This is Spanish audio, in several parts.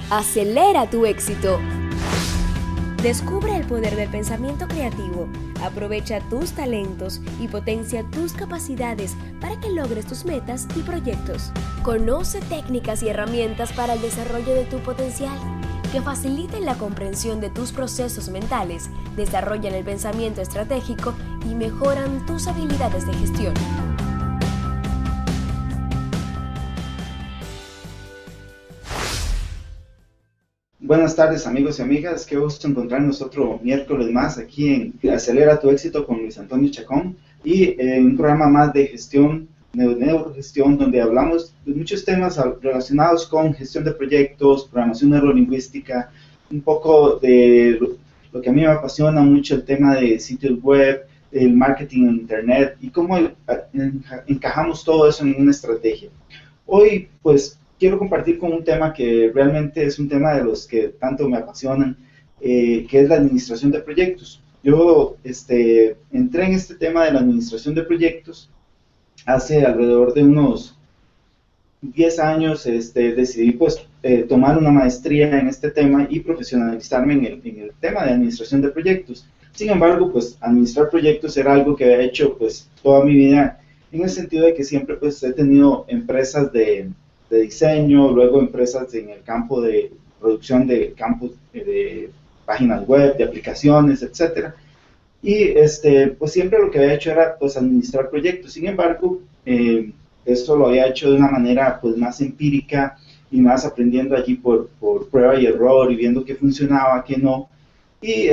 Acelera tu éxito. Descubre el poder del pensamiento creativo, aprovecha tus talentos y potencia tus capacidades para que logres tus metas y proyectos. Conoce técnicas y herramientas para el desarrollo de tu potencial, que faciliten la comprensión de tus procesos mentales, desarrollan el pensamiento estratégico y mejoran tus habilidades de gestión. Buenas tardes, amigos y amigas, qué gusto encontrarnos otro miércoles más aquí en Acelera tu éxito con Luis Antonio Chacón y en un programa más de gestión, neurogestión, donde hablamos de muchos temas relacionados con gestión de proyectos, programación neurolingüística, un poco de lo que a mí me apasiona mucho, el tema de sitios web, el marketing en internet y cómo encajamos todo eso en una estrategia. Hoy, pues, quiero compartir con un tema que realmente es un tema de los que tanto me apasionan, que es la administración de proyectos. Yo entré en este tema de la administración de proyectos hace alrededor de unos 10 años. Decidí pues tomar una maestría en este tema y profesionalizarme en el tema de administración de proyectos. Sin embargo, pues administrar proyectos era algo que había hecho pues toda mi vida, en el sentido de que siempre pues he tenido empresas de diseño, luego empresas en el campo de producción de páginas web, de aplicaciones, etcétera. Y pues siempre lo que había hecho era pues administrar proyectos. Sin embargo, esto lo había hecho de una manera pues más empírica y más aprendiendo allí por prueba y error y viendo qué funcionaba, qué no. Y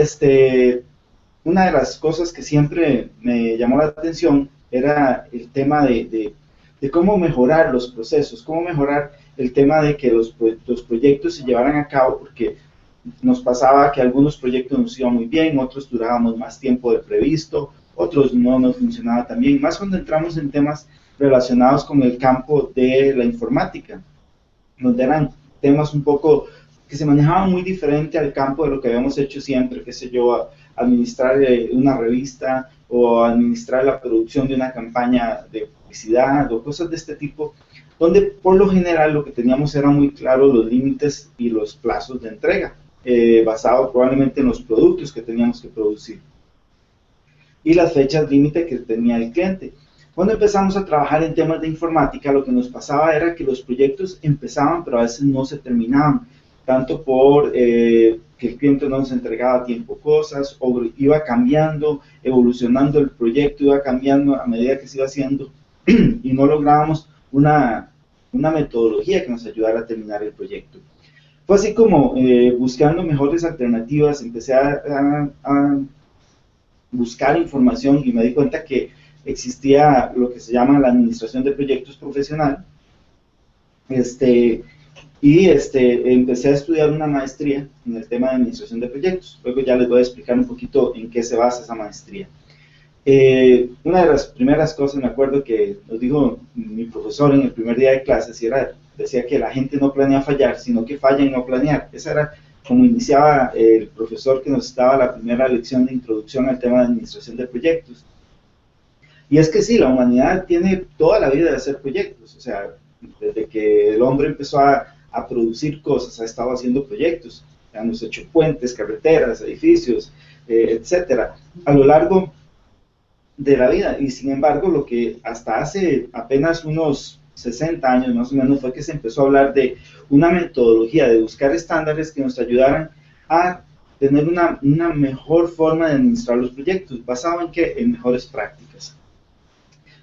una de las cosas que siempre me llamó la atención era el tema de cómo mejorar los procesos, cómo mejorar el tema de que los proyectos se llevaran a cabo, porque nos pasaba que algunos proyectos nos iban muy bien, otros durábamos más tiempo del previsto, otros no nos funcionaba tan bien, más cuando entramos en temas relacionados con el campo de la informática, donde eran temas un poco que se manejaban muy diferente al campo de lo que habíamos hecho siempre, qué sé yo, administrar una revista o administrar la producción de una campaña de publicidad o cosas de este tipo, donde por lo general lo que teníamos era muy claro los límites y los plazos de entrega, basado probablemente en los productos que teníamos que producir y las fechas límite que tenía el cliente. Cuando empezamos a trabajar en temas de informática, lo que nos pasaba era que los proyectos empezaban, pero a veces no se terminaban, tanto por que el cliente no nos entregaba a tiempo cosas, o iba cambiando, evolucionando el proyecto, iba cambiando a medida que se iba haciendo, y no lográbamos una metodología que nos ayudara a terminar el proyecto. Fue así como, buscando mejores alternativas, empecé a buscar información y me di cuenta que existía lo que se llama la administración de proyectos profesional, y empecé a estudiar una maestría en el tema de administración de proyectos. Luego ya les voy a explicar un poquito en qué se basa esa maestría. Una de las primeras cosas, me acuerdo que nos dijo mi profesor en el primer día de clases, decía que la gente no planea fallar, sino que falla en no planear. Esa era como iniciaba el profesor que nos daba la primera lección de introducción al tema de administración de proyectos. Y es que sí, la humanidad tiene toda la vida de hacer proyectos, o sea, desde que el hombre empezó a producir cosas, ha estado haciendo proyectos, hemos hecho puentes, carreteras, edificios, etcétera, a lo largo de la vida. Y sin embargo, lo que hasta hace apenas unos 60 años más o menos fue que se empezó a hablar de una metodología, de buscar estándares que nos ayudaran a tener una mejor forma de administrar los proyectos, basado en qué, en mejores prácticas.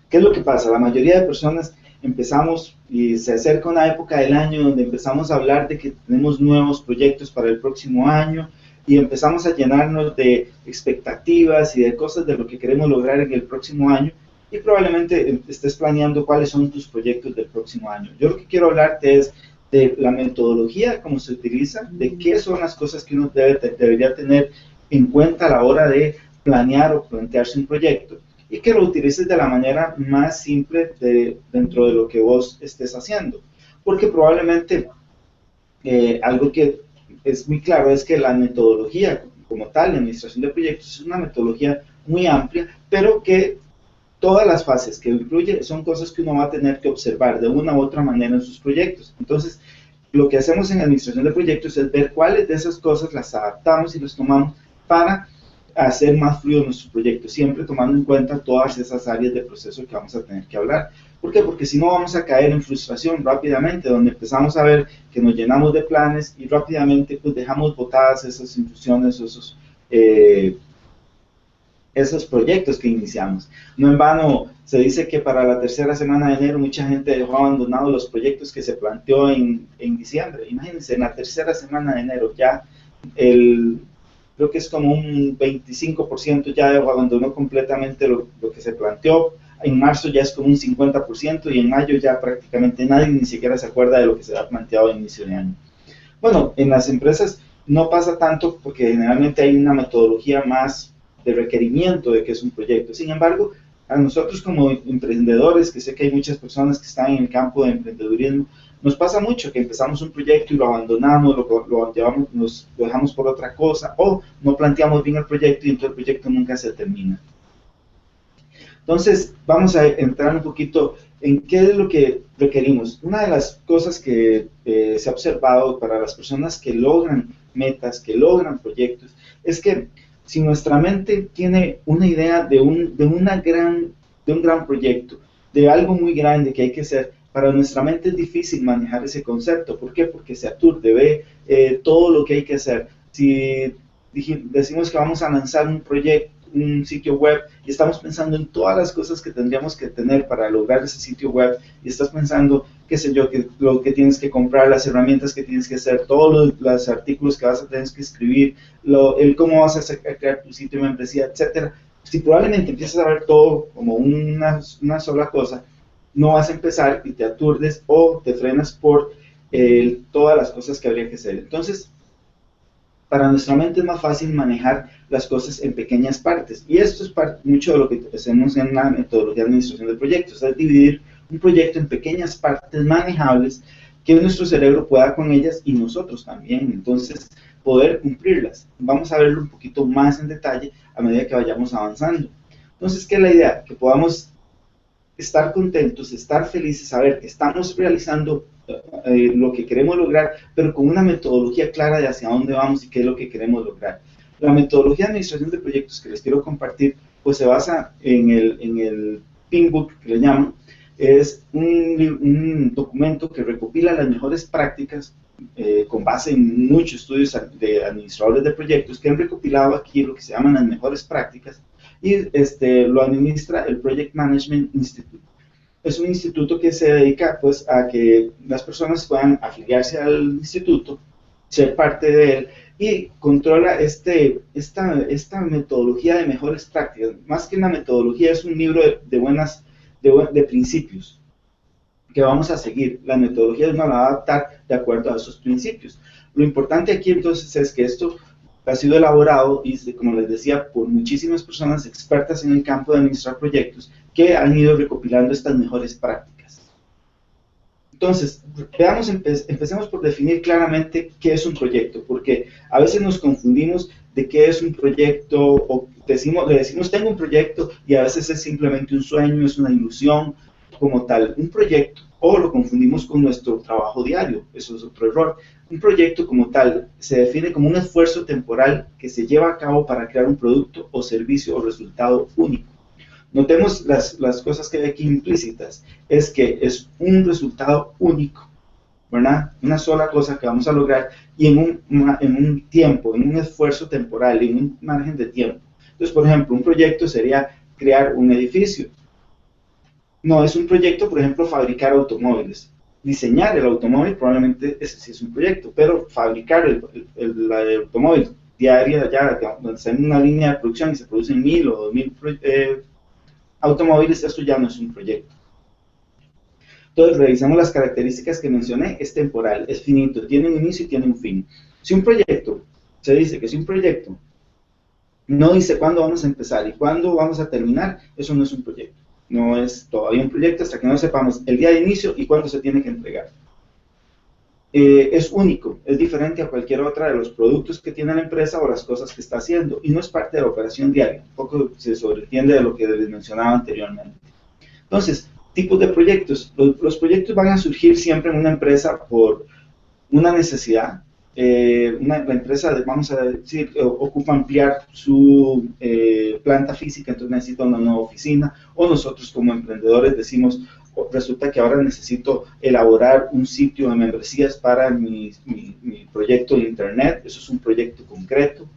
¿Qué es lo que pasa? La mayoría de personas empezamos y se acerca una época del año donde empezamos a hablar de que tenemos nuevos proyectos para el próximo año y empezamos a llenarnos de expectativas y de cosas de lo que queremos lograr en el próximo año, y probablemente estés planeando cuáles son tus proyectos del próximo año. Yo lo que quiero hablarte es de la metodología, cómo se utiliza, de qué son las cosas que uno debería tener en cuenta a la hora de planear o plantearse un proyecto, y que lo utilices de la manera más simple dentro de lo que vos estés haciendo. Porque probablemente algo que es muy claro es que la metodología como tal, la administración de proyectos, es una metodología muy amplia, pero que todas las fases que incluye son cosas que uno va a tener que observar de una u otra manera en sus proyectos. Entonces, lo que hacemos en administración de proyectos es ver cuáles de esas cosas las adaptamos y las tomamos para hacer más fluido nuestro proyecto, siempre tomando en cuenta todas esas áreas de proceso que vamos a tener que hablar. ¿Por qué? Porque si no vamos a caer en frustración rápidamente, donde empezamos a ver que nos llenamos de planes y rápidamente pues dejamos botadas esas instrucciones, esos proyectos que iniciamos. No en vano se dice que para la tercera semana de enero mucha gente dejó abandonados los proyectos que se planteó en diciembre. Imagínense, en la tercera semana de enero ya creo que es como un 25% ya abandonó completamente lo que se planteó. En marzo ya es como un 50% y en mayo ya prácticamente nadie ni siquiera se acuerda de lo que se ha planteado a inicio de año. Bueno, en las empresas no pasa tanto porque generalmente hay una metodología más de requerimiento de que es un proyecto. Sin embargo, a nosotros como emprendedores, que sé que hay muchas personas que están en el campo de emprendedurismo, nos pasa mucho que empezamos un proyecto y lo abandonamos, lo dejamos por otra cosa, o no planteamos bien el proyecto y entonces el proyecto nunca se termina. Entonces, vamos a entrar un poquito en qué es lo que requerimos. Una de las cosas que se ha observado para las personas que logran metas, que logran proyectos, es que si nuestra mente tiene una idea de un gran proyecto, de algo muy grande que hay que hacer, para nuestra mente es difícil manejar ese concepto. ¿Por qué? Porque se aturde, ve todo lo que hay que hacer. Si decimos que vamos a lanzar un proyecto, un sitio web, y estamos pensando en todas las cosas que tendríamos que tener para lograr ese sitio web, y estás pensando, qué sé yo, que lo que tienes que comprar, las herramientas que tienes que hacer, todos los artículos que vas a tener que escribir, el cómo vas a crear tu sitio de membresía, etcétera. Si probablemente empiezas a ver todo como una sola cosa, no vas a empezar y te aturdes o te frenas por todas las cosas que habría que hacer. Entonces, para nuestra mente es más fácil manejar las cosas en pequeñas partes. Y esto es mucho de lo que hacemos en la metodología de administración de proyectos, es dividir un proyecto en pequeñas partes manejables que nuestro cerebro pueda con ellas y nosotros también, entonces poder cumplirlas. Vamos a verlo un poquito más en detalle a medida que vayamos avanzando. Entonces, ¿qué es la idea? Que podamos estar contentos, estar felices, saber que estamos realizando lo que queremos lograr, pero con una metodología clara de hacia dónde vamos y qué es lo que queremos lograr. La metodología de administración de proyectos que les quiero compartir, pues se basa en el Pink Book, que le llaman. Es un documento que recopila las mejores prácticas con base en muchos estudios de administradores de proyectos que han recopilado aquí lo que se llaman las mejores prácticas, y lo administra el Project Management Institute. Es un instituto que se dedica pues a que las personas puedan afiliarse al instituto, ser parte de él, y controla esta metodología de mejores prácticas. Más que una metodología, es un libro de principios que vamos a seguir. La metodología nos la va a adaptar de acuerdo a esos principios. Lo importante aquí entonces es que esto ha sido elaborado, y como les decía, por muchísimas personas expertas en el campo de administrar proyectos que han ido recopilando estas mejores prácticas. Entonces, empecemos por definir claramente qué es un proyecto, porque a veces nos confundimos de qué es un proyecto, o le decimos tengo un proyecto, y a veces es simplemente un sueño, es una ilusión como tal. Un proyecto, o lo confundimos con nuestro trabajo diario, eso es otro error. Un proyecto como tal se define como un esfuerzo temporal que se lleva a cabo para crear un producto o servicio o resultado único. Notemos las cosas que hay aquí implícitas, es que es un resultado único, ¿verdad? Una sola cosa que vamos a lograr, y en un tiempo, en un esfuerzo temporal, en un margen de tiempo. Entonces, por ejemplo, un proyecto sería crear un edificio. No es un proyecto, por ejemplo, fabricar automóviles. Diseñar el automóvil probablemente ese sí es un proyecto, pero fabricar el automóvil diario, ya donde está en una línea de producción y se producen 1000 o 2000 automóviles, esto ya no es un proyecto. Entonces, revisamos las características que mencioné. Es temporal, es finito, tiene un inicio y tiene un fin. Si un proyecto, se dice que si un proyecto no dice cuándo vamos a empezar y cuándo vamos a terminar, eso no es un proyecto. No es todavía un proyecto hasta que no sepamos el día de inicio y cuándo se tiene que entregar. Es único, es diferente a cualquier otra de los productos que tiene la empresa o las cosas que está haciendo, y no es parte de la operación diaria. Un poco se sobreentiende de lo que les mencionaba anteriormente. Entonces, tipos de proyectos. Los proyectos van a surgir siempre en una empresa por una necesidad. La empresa, vamos a decir, ocupa ampliar su planta física, entonces necesita una nueva oficina, o nosotros como emprendedores decimos, resulta que ahora necesito elaborar un sitio de membresías para mi proyecto de internet, eso es un proyecto concreto.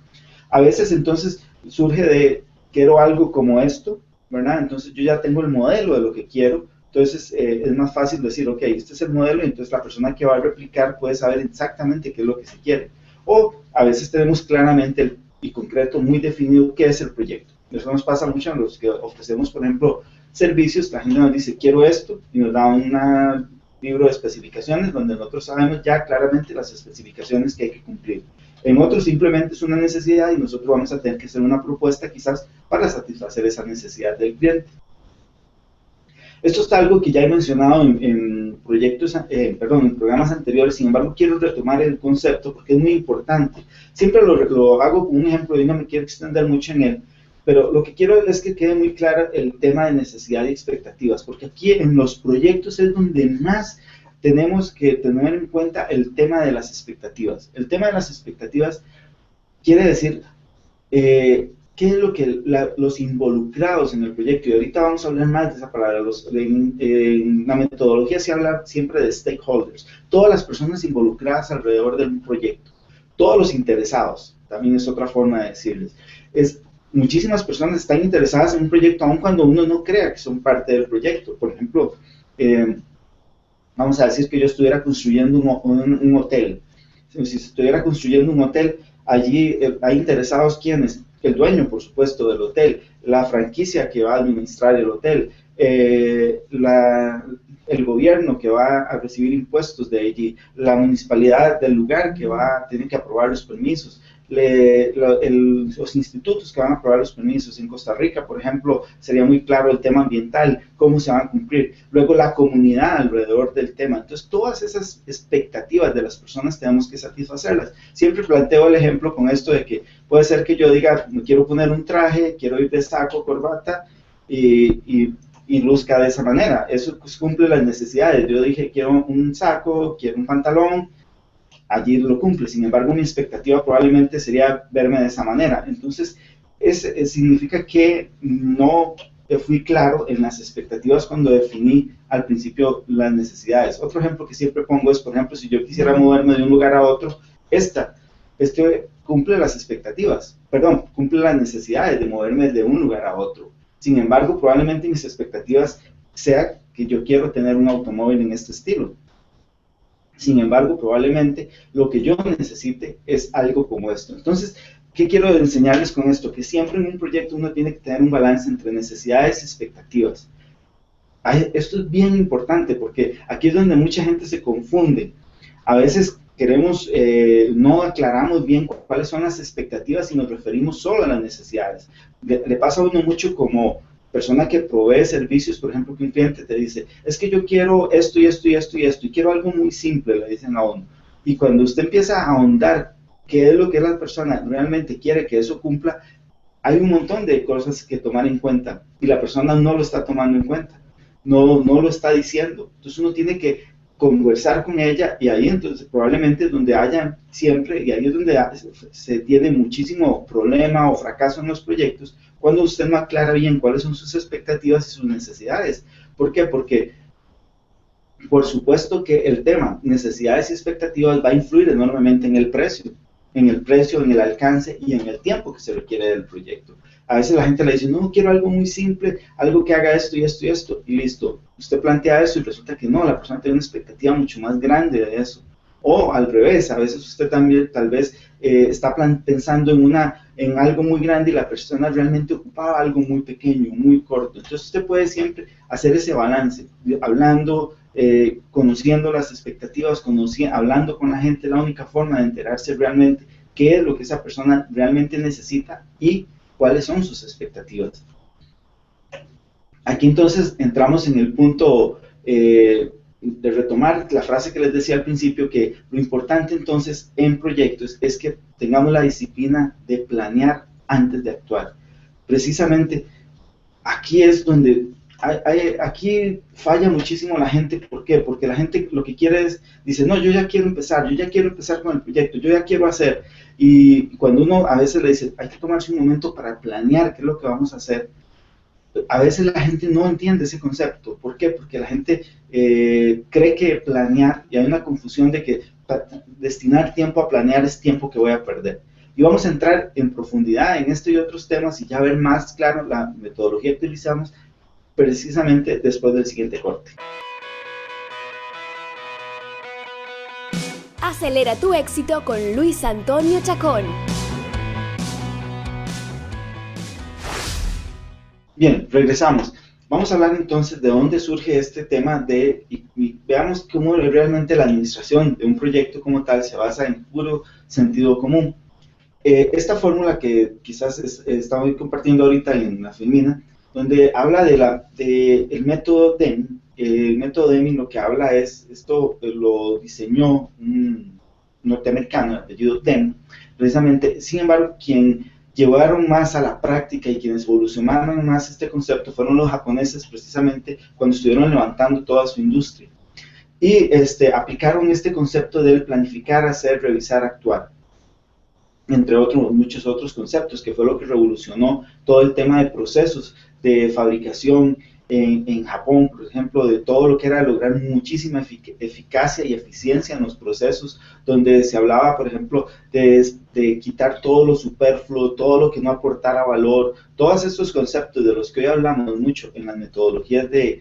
A veces entonces surge de, quiero algo como esto, ¿verdad? Entonces yo ya tengo el modelo de lo que quiero, entonces es más fácil decir, ok, este es el modelo, y entonces la persona que va a replicar puede saber exactamente qué es lo que se quiere. O a veces tenemos claramente y concreto, muy definido qué es el proyecto. Eso nos pasa mucho a los que ofrecemos, por ejemplo, servicios. La gente nos dice, quiero esto, y nos da un libro de especificaciones donde nosotros sabemos ya claramente las especificaciones que hay que cumplir. En otros simplemente es una necesidad y nosotros vamos a tener que hacer una propuesta quizás para satisfacer esa necesidad del cliente. Esto es algo que ya he mencionado en programas anteriores, sin embargo quiero retomar el concepto porque es muy importante. Siempre lo hago con un ejemplo y no me quiero extender mucho en él, pero lo que quiero es que quede muy claro el tema de necesidad y expectativas, porque aquí en los proyectos es donde más tenemos que tener en cuenta el tema de las expectativas. El tema de las expectativas quiere decir qué es lo que los involucrados en el proyecto, y ahorita vamos a hablar más de esa palabra. En la metodología se habla siempre de stakeholders, todas las personas involucradas alrededor de un proyecto, todos los interesados, también es otra forma de decirles. Muchísimas personas están interesadas en un proyecto aun cuando uno no crea que son parte del proyecto. Por ejemplo, vamos a decir que yo estuviera construyendo un hotel. Si se estuviera construyendo un hotel, allí hay interesados ¿quiénes? El dueño, por supuesto, del hotel, la franquicia que va a administrar el hotel, el gobierno que va a recibir impuestos de allí, la municipalidad del lugar que tiene que aprobar los permisos, los institutos que van a aprobar los permisos. En Costa Rica, por ejemplo, sería muy claro el tema ambiental, cómo se van a cumplir. Luego la comunidad alrededor del tema. Entonces, todas esas expectativas de las personas tenemos que satisfacerlas. Siempre planteo el ejemplo con esto de que puede ser que yo diga, me quiero poner un traje, quiero ir de saco, corbata y luzca de esa manera. Eso cumple las necesidades. Yo dije, quiero un saco, quiero un pantalón, allí lo cumple. Sin embargo, mi expectativa probablemente sería verme de esa manera. Entonces, significa que no fui claro en las expectativas cuando definí al principio las necesidades. Otro ejemplo que siempre pongo es, por ejemplo, si yo quisiera moverme de un lugar a otro, cumple las expectativas, cumple las necesidades de moverme de un lugar a otro. Sin embargo, probablemente mis expectativas sea que yo quiero tener un automóvil en este estilo. Sin embargo, probablemente lo que yo necesite es algo como esto. Entonces, ¿qué quiero enseñarles con esto? Que siempre en un proyecto uno tiene que tener un balance entre necesidades y expectativas. Esto es bien importante porque aquí es donde mucha gente se confunde. A veces no aclaramos bien cuáles son las expectativas y nos referimos solo a las necesidades. Le pasa a uno mucho como persona que provee servicios, por ejemplo, que un cliente te dice, es que yo quiero esto y esto y esto y esto, y quiero algo muy simple, le dicen a uno. Y cuando usted empieza a ahondar qué es lo que la persona realmente quiere que eso cumpla, hay un montón de cosas que tomar en cuenta, y la persona no lo está tomando en cuenta, no lo está diciendo. Entonces uno tiene que conversar con ella, y ahí entonces probablemente es donde haya siempre, y ahí es donde se tiene muchísimo problema o fracaso en los proyectos, cuando usted no aclara bien cuáles son sus expectativas y sus necesidades. ¿Por qué? Porque por supuesto que el tema necesidades y expectativas va a influir enormemente en el precio, en el alcance y en el tiempo que se requiere del proyecto. A veces la gente le dice, no, quiero algo muy simple, algo que haga esto y esto y esto, y listo. Usted plantea eso y resulta que no, la persona tiene una expectativa mucho más grande de eso. O al revés, a veces usted también tal vez está pensando en algo muy grande y la persona realmente ocupaba algo muy pequeño, muy corto. Entonces usted puede siempre hacer ese balance, hablando, conociendo las expectativas, hablando con la gente. La única forma de enterarse realmente qué es lo que esa persona realmente necesita y cuáles son sus expectativas. Aquí entonces entramos en el punto de retomar la frase que les decía al principio, que lo importante entonces en proyectos es que tengamos la disciplina de planear antes de actuar. Precisamente aquí es donde Aquí falla muchísimo la gente. ¿Por qué? Porque la gente lo que quiere es, dice, no, yo ya quiero empezar, con el proyecto, yo ya quiero hacer. Y cuando uno a veces le dice, hay que tomarse un momento para planear qué es lo que vamos a hacer, a veces la gente no entiende ese concepto. ¿Por qué? Porque la gente cree que planear, y hay una confusión de que destinar tiempo a planear es tiempo que voy a perder. Y vamos a entrar en profundidad en esto y otros temas y ya ver más claro la metodología que utilizamos precisamente después del siguiente corte. Acelera tu éxito con Luis Antonio Chacón. Bien, regresamos. Vamos a hablar entonces de dónde surge este tema y veamos cómo realmente la administración de un proyecto como tal se basa en puro sentido común. Esta fórmula que quizás estamos compartiendo ahorita en la Filmina, donde habla del método DEM. El método DEM lo que habla es, esto lo diseñó un norteamericano de apellido DEM, precisamente. Sin embargo, quien llevaron más a la práctica y quienes evolucionaron más este concepto fueron los japoneses, precisamente cuando estuvieron levantando toda su industria. Y aplicaron este concepto del planificar, hacer, revisar, actuar, entre otros, muchos otros conceptos, que fue lo que revolucionó todo el tema de procesos de fabricación en Japón, por ejemplo, de todo lo que era lograr muchísima eficacia y eficiencia en los procesos, donde se hablaba, por ejemplo, de quitar todo lo superfluo, todo lo que no aportara valor, todos estos conceptos de los que hoy hablamos mucho en las metodologías de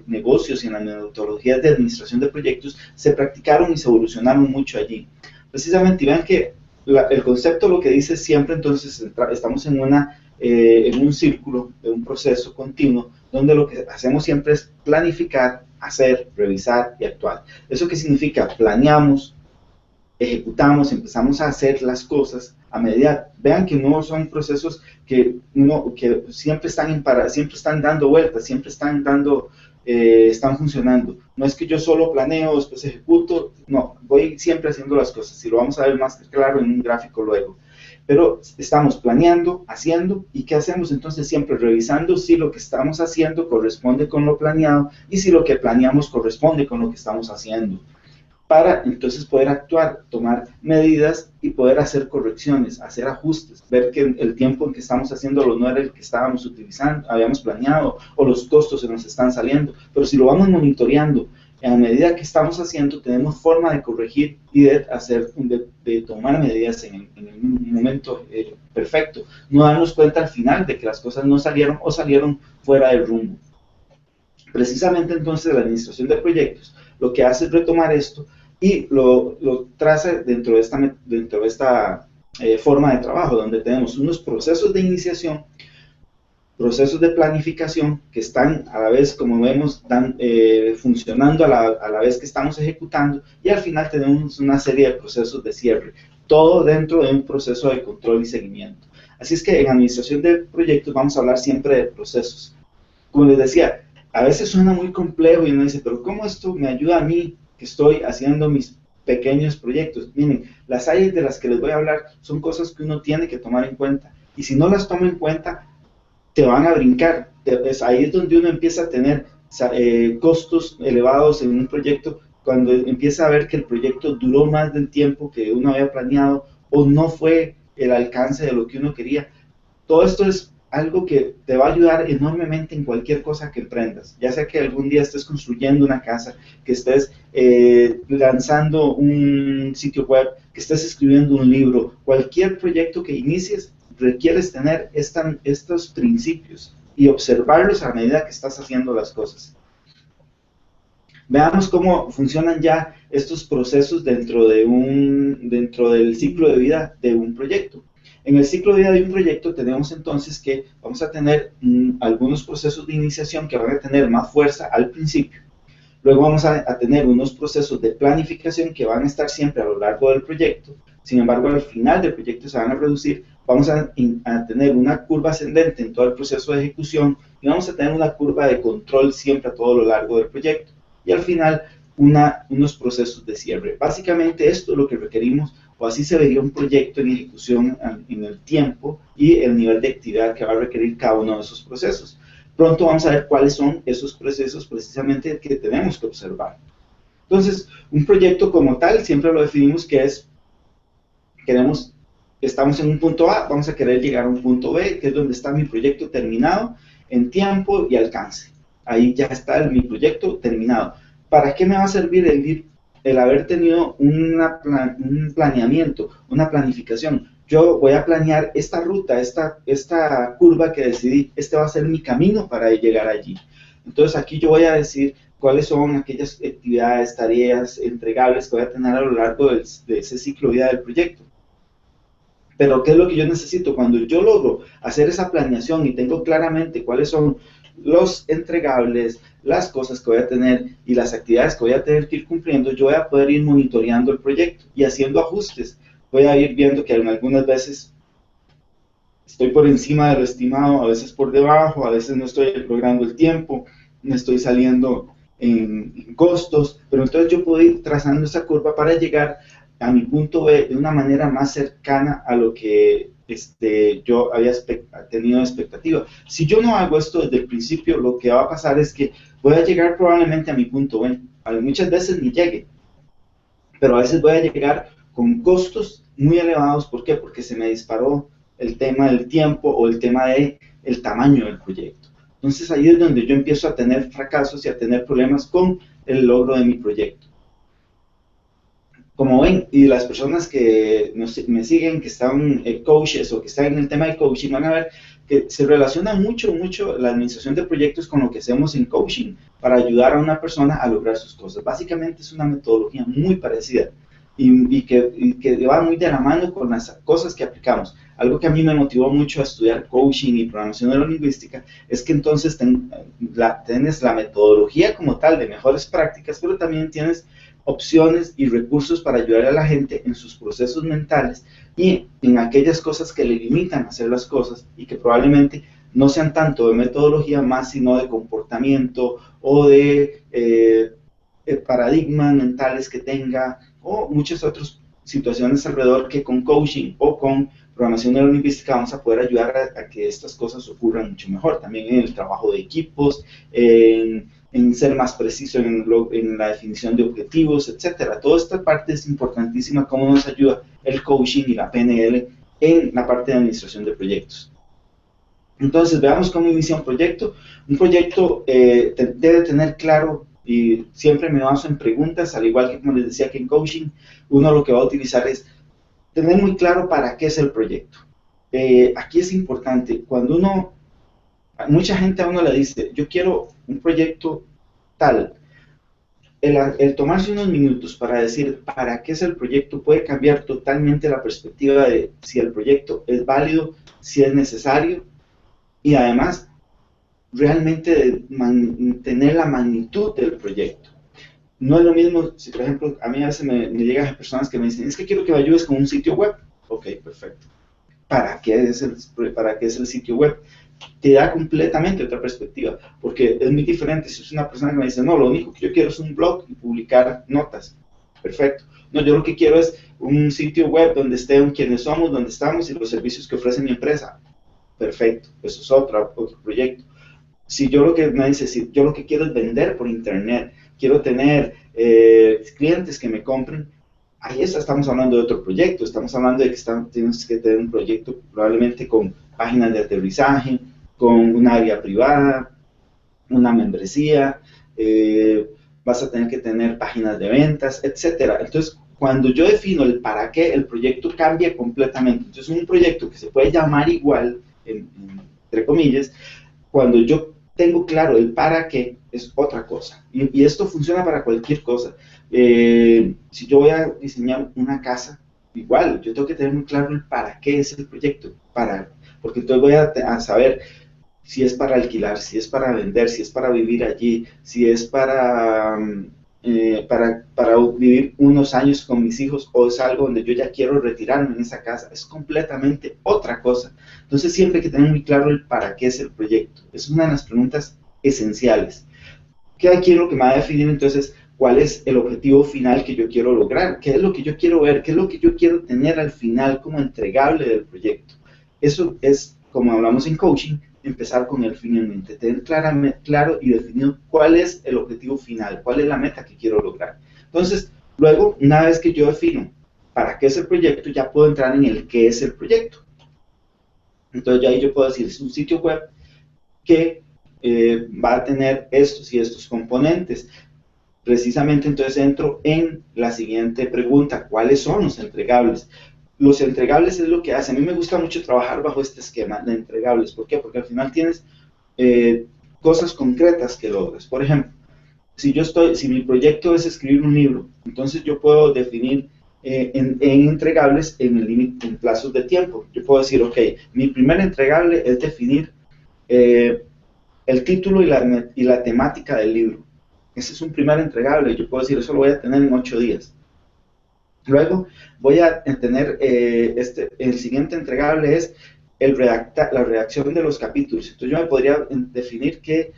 negocios y en las metodologías de administración de proyectos, se practicaron y se evolucionaron mucho allí. Precisamente, y vean que el concepto lo que dice siempre, entonces, estamos en un círculo de un proceso continuo, donde lo que hacemos siempre es planificar, hacer, revisar y actuar. ¿Eso qué significa? Planeamos, ejecutamos, empezamos a hacer las cosas a medida. Vean que no son procesos que siempre están dando vueltas, siempre están funcionando. No es que yo solo planeo, después ejecuto, no, voy siempre haciendo las cosas, y lo vamos a ver más claro en un gráfico luego. Pero estamos planeando, haciendo, ¿y qué hacemos? Entonces siempre revisando si lo que estamos haciendo corresponde con lo planeado y si lo que planeamos corresponde con lo que estamos haciendo, para entonces poder actuar, tomar medidas y poder hacer correcciones, hacer ajustes, ver que el tiempo en que estamos haciéndolo no era el que estábamos utilizando, habíamos planeado, o los costos se nos están saliendo. Pero si lo vamos monitoreando, a medida que estamos haciendo, tenemos forma de corregir y de tomar medidas en el momento perfecto. No darnos cuenta al final de que las cosas no salieron o salieron fuera del rumbo. Precisamente entonces la administración de proyectos lo que hace es retomar esto y lo traza dentro de esta forma de trabajo, donde tenemos unos procesos de iniciación, procesos de planificación que están a la vez, como vemos, funcionando a la vez que estamos ejecutando, y al final tenemos una serie de procesos de cierre, todo dentro de un proceso de control y seguimiento. Así es que en administración de proyectos vamos a hablar siempre de procesos. Como les decía, a veces suena muy complejo y uno dice, pero ¿cómo esto me ayuda a mí que estoy haciendo mis pequeños proyectos? Miren, las áreas de las que les voy a hablar son cosas que uno tiene que tomar en cuenta, y si no las toma en cuenta, te van a brincar. Ahí es donde uno empieza a tener costos elevados en un proyecto, cuando empieza a ver que el proyecto duró más del tiempo que uno había planeado, o no fue el alcance de lo que uno quería. Todo esto es algo que te va a ayudar enormemente en cualquier cosa que emprendas, ya sea que algún día estés construyendo una casa, que estés lanzando un sitio web, que estés escribiendo un libro. Cualquier proyecto que inicies requieres tener estos principios y observarlos a medida que estás haciendo las cosas. Veamos cómo funcionan ya estos procesos dentro del ciclo de vida de un proyecto. En el ciclo de vida de un proyecto tenemos entonces que vamos a tener algunos procesos de iniciación que van a tener más fuerza al principio. Luego vamos a tener unos procesos de planificación que van a estar siempre a lo largo del proyecto. Sin embargo, al final del proyecto se van a reducir. Vamos a tener una curva ascendente en todo el proceso de ejecución, y vamos a tener una curva de control siempre a todo lo largo del proyecto. Y al final, unos procesos de cierre. Básicamente esto es lo que requerimos, o así se vería un proyecto en ejecución en el tiempo y el nivel de actividad que va a requerir cada uno de esos procesos. pronto vamos a ver cuáles son esos procesos precisamente que tenemos que observar. Entonces, un proyecto como tal, siempre lo definimos que es, estamos en un punto A, vamos a querer llegar a un punto B, que es donde está mi proyecto terminado en tiempo y alcance. Ahí ya está mi proyecto terminado. ¿Para qué me va a servir el haber tenido un planeamiento, una planificación? Yo voy a planear esta ruta, esta curva que decidí, este va a ser mi camino para llegar allí. Entonces aquí yo voy a decir cuáles son aquellas actividades, tareas, entregables que voy a tener a lo largo de ese ciclo de vida del proyecto. Pero ¿qué es lo que yo necesito? Cuando yo logro hacer esa planeación y tengo claramente cuáles son los entregables, las cosas que voy a tener y las actividades que voy a tener que ir cumpliendo, yo voy a poder ir monitoreando el proyecto y haciendo ajustes. Voy a ir viendo que algunas veces estoy por encima de lo estimado, a veces por debajo, a veces no estoy logrando el tiempo, no estoy saliendo en costos, pero entonces yo puedo ir trazando esa curva para llegar a mi punto B de una manera más cercana a lo que yo había tenido expectativa. Si yo no hago esto desde el principio, lo que va a pasar es que voy a llegar probablemente a mi punto B. Muchas veces ni llegue, pero a veces voy a llegar con costos muy elevados. ¿Por qué? Porque se me disparó el tema del tiempo o el tema del tamaño del proyecto. Entonces ahí es donde yo empiezo a tener fracasos y a tener problemas con el logro de mi proyecto. Como ven, y las personas que me siguen, que están coaches o que están en el tema de coaching, van a ver que se relaciona mucho la administración de proyectos con lo que hacemos en coaching para ayudar a una persona a lograr sus cosas. Básicamente es una metodología muy parecida y que va muy de la mano con las cosas que aplicamos. Algo que a mí me motivó mucho a estudiar coaching y programación neurolingüística es que entonces tienes la metodología como tal de mejores prácticas, pero también tienes opciones y recursos para ayudar a la gente en sus procesos mentales y en aquellas cosas que le limitan a hacer las cosas y que probablemente no sean tanto de metodología más, sino de comportamiento o de paradigmas mentales que tenga o muchas otras situaciones alrededor que con coaching o con programación neurolingüística vamos a poder ayudar a que estas cosas ocurran mucho mejor. También en el trabajo de equipos, en ser más preciso en la definición de objetivos, etcétera. Toda esta parte es importantísima, cómo nos ayuda el coaching y la PNL en la parte de administración de proyectos. Entonces, veamos cómo inicia un proyecto. Un proyecto debe tener claro, y siempre me baso en preguntas, al igual que como les decía que en coaching, uno lo que va a utilizar es tener muy claro para qué es el proyecto. Aquí es importante, cuando mucha gente a uno le dice, yo quiero un proyecto tal, el tomarse unos minutos para decir para qué es el proyecto puede cambiar totalmente la perspectiva de si el proyecto es válido, si es necesario y además realmente tener la magnitud del proyecto. No es lo mismo, si por ejemplo a mí a veces me llegan personas que me dicen, es que quiero que me ayudes con un sitio web. Ok, perfecto. ¿Para qué es el sitio web? Te da completamente otra perspectiva, porque es muy diferente si es una persona que me dice, no, lo único que yo quiero es un blog y publicar notas. Perfecto. No, yo lo que quiero es un sitio web donde estén quiénes somos, dónde estamos y los servicios que ofrece mi empresa. Perfecto. Eso es otro proyecto. Si yo lo que me dice, si yo lo que quiero es vender por internet, quiero tener clientes que me compren, ahí estamos hablando de otro proyecto, estamos hablando de que tienes que tener un proyecto probablemente con páginas de aterrizaje, con un área privada, una membresía, vas a tener que tener páginas de ventas, etcétera. Entonces, cuando yo defino el para qué, el proyecto cambia completamente. Entonces, un proyecto que se puede llamar igual, entre comillas, cuando yo tengo claro el para qué, es otra cosa. Y esto funciona para cualquier cosa. Si yo voy a diseñar una casa, igual, yo tengo que tener muy claro el para qué es el proyecto, porque entonces voy a saber si es para alquilar, si es para vender, si es para vivir allí, si es para vivir unos años con mis hijos o es algo donde yo ya quiero retirarme en esa casa. Es completamente otra cosa. Entonces siempre hay que tener muy claro el para qué es el proyecto. Es una de las preguntas esenciales. ¿Qué aquí es lo que me va a definir entonces cuál es el objetivo final que yo quiero lograr? ¿Qué es lo que yo quiero ver? ¿Qué es lo que yo quiero tener al final como entregable del proyecto? Eso es, como hablamos en coaching, empezar con el fin en mente, tener claro y definido cuál es el objetivo final, cuál es la meta que quiero lograr. Entonces, luego, una vez que yo defino para qué es el proyecto, ya puedo entrar en el qué es el proyecto. Entonces, ya ahí yo puedo decir, es un sitio web que va a tener estos y estos componentes. Precisamente entonces entro en la siguiente pregunta, ¿cuáles son los entregables? Los entregables es lo que hace, a mí me gusta mucho trabajar bajo este esquema de entregables. ¿Por qué? Porque al final tienes cosas concretas que logras. Por ejemplo, si mi proyecto es escribir un libro, entonces yo puedo definir en entregables en plazos de tiempo. Yo puedo decir, ok, mi primer entregable es definir el título y la temática del libro. Ese es un primer entregable. Yo puedo decir, eso lo voy a tener en 8 días. Luego voy a tener, el siguiente entregable es la redacción de los capítulos. Entonces yo me podría definir que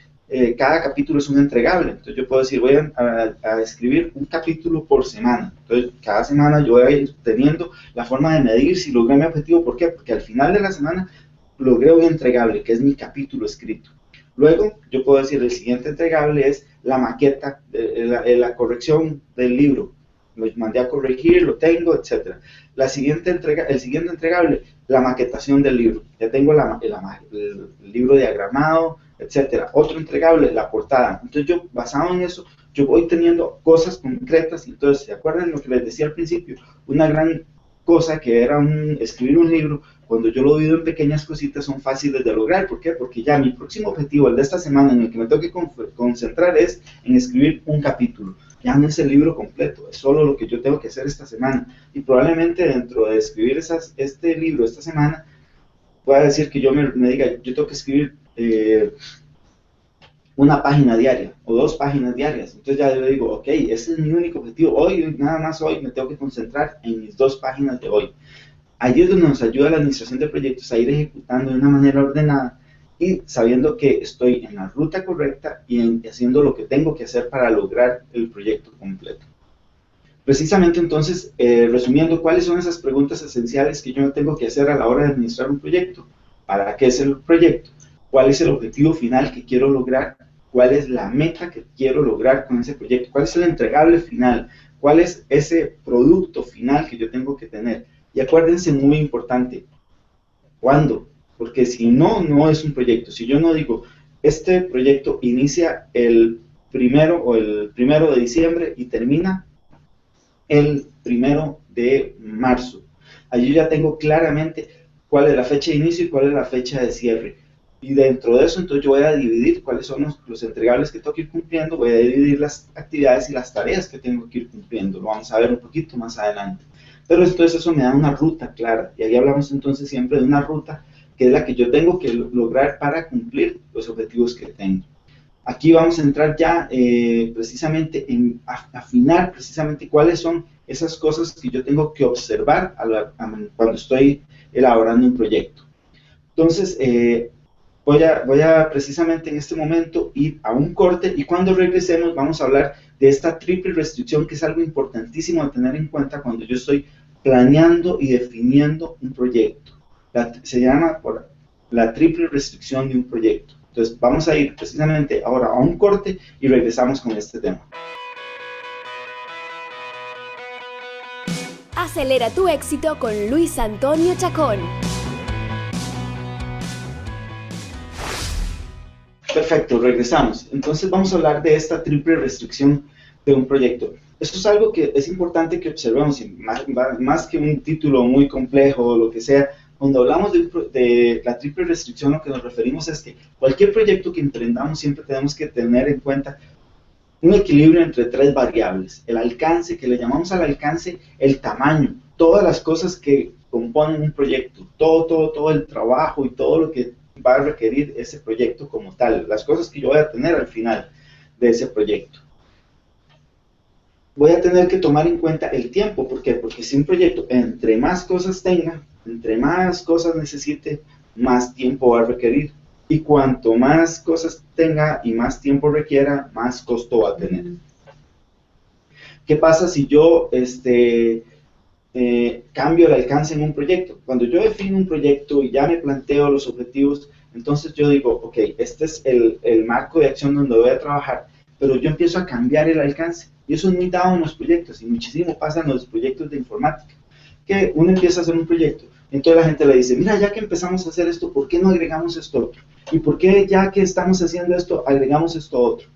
cada capítulo es un entregable. Entonces yo puedo decir, voy a escribir un capítulo por semana. Entonces cada semana yo voy a ir teniendo la forma de medir si logré mi objetivo. ¿Por qué? Porque al final de la semana logré un entregable, que es mi capítulo escrito. Luego yo puedo decir, el siguiente entregable es la maqueta, la corrección del libro. Lo mandé a corregir, lo tengo, etc. El siguiente entregable, la maquetación del libro. Ya tengo el libro diagramado, etc. Otro entregable, la portada. Entonces yo, basado en eso, yo voy teniendo cosas concretas. Entonces, ¿se acuerdan lo que les decía al principio? Una gran cosa que era escribir un libro, cuando yo lo divido en pequeñas cositas son fáciles de lograr. ¿Por qué? Porque ya mi próximo objetivo, el de esta semana, en el que me tengo que concentrar es en escribir un capítulo. Ya no es el libro completo, es solo lo que yo tengo que hacer esta semana. Y probablemente dentro de escribir este libro esta semana, pueda decir que yo me diga, yo tengo que escribir una página diaria o 2 páginas diarias. Entonces ya yo digo, ok, ese es mi único objetivo. Hoy, nada más hoy, me tengo que concentrar en mis 2 páginas de hoy. Ahí es donde nos ayuda la administración de proyectos a ir ejecutando de una manera ordenada y sabiendo que estoy en la ruta correcta y haciendo lo que tengo que hacer para lograr el proyecto completo. Precisamente entonces, resumiendo, ¿cuáles son esas preguntas esenciales que yo me tengo que hacer a la hora de administrar un proyecto? ¿Para qué es el proyecto? ¿Cuál es el objetivo final que quiero lograr? ¿Cuál es la meta que quiero lograr con ese proyecto? ¿Cuál es el entregable final? ¿Cuál es ese producto final que yo tengo que tener? Y acuérdense, muy importante, ¿cuándo? Porque si no, no es un proyecto. Si yo no digo, este proyecto inicia el 1 de diciembre y termina el 1 de marzo. Allí ya tengo claramente cuál es la fecha de inicio y cuál es la fecha de cierre. Y dentro de eso, entonces yo voy a dividir cuáles son los entregables que tengo que ir cumpliendo, voy a dividir las actividades y las tareas que tengo que ir cumpliendo. Lo vamos a ver un poquito más adelante. Pero entonces eso me da una ruta clara. Y ahí hablamos entonces siempre de una ruta que es la que yo tengo que lograr para cumplir los objetivos que tengo. Aquí vamos a entrar ya precisamente en afinar precisamente cuáles son esas cosas que yo tengo que observar cuando estoy elaborando un proyecto. Entonces, voy a precisamente en este momento ir a un corte y cuando regresemos vamos a hablar de esta triple restricción, que es algo importantísimo a tener en cuenta cuando yo estoy planeando y definiendo un proyecto. Se llama por la triple restricción de un proyecto. Entonces vamos a ir precisamente ahora a un corte y regresamos con este tema. Acelera tu éxito con Luis Antonio Chacón. Perfecto, regresamos. Entonces vamos a hablar de esta triple restricción de un proyecto. Esto es algo que es importante que observemos, y más que un título muy complejo o lo que sea. Cuando hablamos de la triple restricción, lo que nos referimos es que cualquier proyecto que emprendamos siempre tenemos que tener en cuenta un equilibrio entre 3 variables. El alcance, que le llamamos al alcance el tamaño, todas las cosas que componen un proyecto, todo el trabajo y todo lo que va a requerir ese proyecto como tal, las cosas que yo voy a tener al final de ese proyecto. Voy a tener que tomar en cuenta el tiempo. ¿Por qué? Porque si un proyecto, entre más cosas tenga, entre más cosas necesite, más tiempo va a requerir. Y cuanto más cosas tenga y más tiempo requiera, más costo va a tener. ¿Qué pasa si yo cambio el alcance en un proyecto? Cuando yo defino un proyecto y ya me planteo los objetivos, Entonces yo digo, ok, este es el marco de acción donde voy a trabajar, pero yo empiezo a cambiar el alcance. Y eso es muy dado en los proyectos, y muchísimo pasa en los proyectos de informática, que uno empieza a hacer un proyecto, entonces la gente le dice, mira, ya que empezamos a hacer esto, ¿por qué no agregamos esto otro? ¿Y por qué ya que estamos haciendo esto, agregamos esto otro?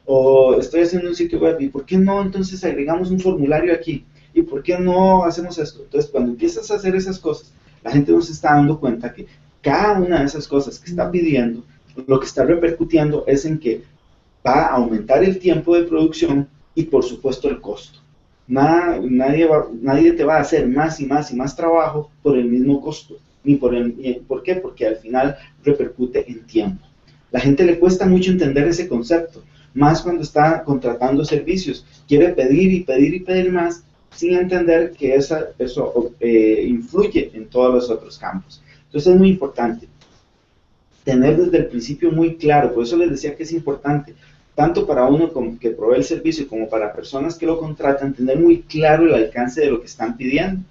O estoy haciendo un sitio web, ¿y por qué no entonces agregamos un formulario aquí? ¿Y por qué no hacemos esto? Entonces, cuando empiezas a hacer esas cosas, la gente no se está dando cuenta que cada una de esas cosas que está pidiendo, lo que está repercutiendo es en que va a aumentar el tiempo de producción y, por supuesto, el costo. Nadie te va a hacer más y más y más trabajo por el mismo costo. ¿Por qué? Porque al final repercute en tiempo. La gente le cuesta mucho entender ese concepto, más cuando está contratando servicios. Quiere pedir y pedir y pedir más, sin entender que eso influye en todos los otros campos. Entonces es muy importante tener desde el principio muy claro, por eso les decía que es importante, tanto para uno como que provee el servicio como para personas que lo contratan, tener muy claro el alcance de lo que están pidiendo